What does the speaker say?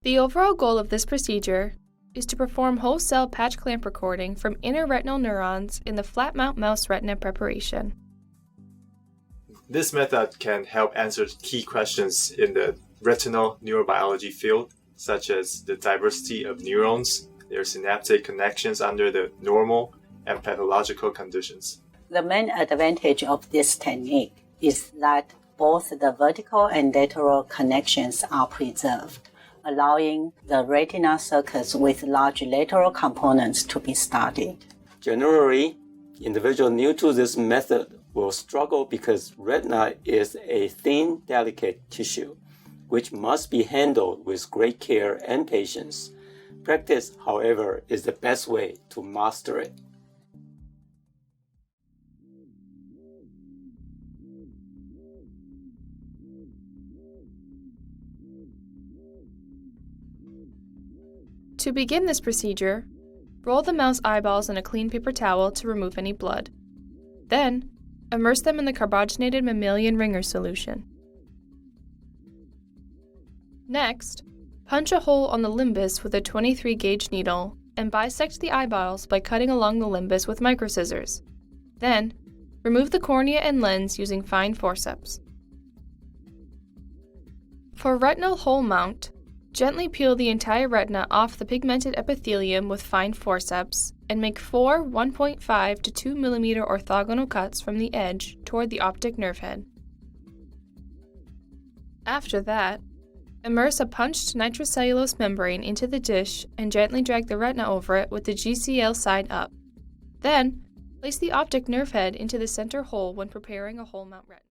The overall goal of this procedure is to perform whole-cell patch clamp recording from inner retinal neurons in the flat mount mouse retina preparation. This method can help answer key questions in the retinal neurobiology field, such as the diversity of neurons, their synaptic connections under the normal and pathological conditions. The main advantage of this technique is that both the vertical and lateral connections are preserved, allowing the retina circuits with large lateral components to be studied. Generally, individuals new to this method will struggle because retina is a thin, delicate tissue, which must be handled with great care and patience. Practice, however, is the best way to master it. To begin this procedure, roll the mouse eyeballs in a clean paper towel to remove any blood. Then, immerse them in the carbogenated mammalian ringer solution. Next, punch a hole on the limbus with a 23-gauge needle and bisect the eyeballs by cutting along the limbus with microscissors. Then, remove the cornea and lens using fine forceps. For retinal hole mount, gently peel the entire retina off the pigmented epithelium with fine forceps and make 4 1.5 to 2 mm orthogonal cuts from the edge toward the optic nerve head. After that, immerse a punched nitrocellulose membrane into the dish and gently drag the retina over it with the GCL side up. Then, place the optic nerve head into the center hole when preparing a hole mount retina.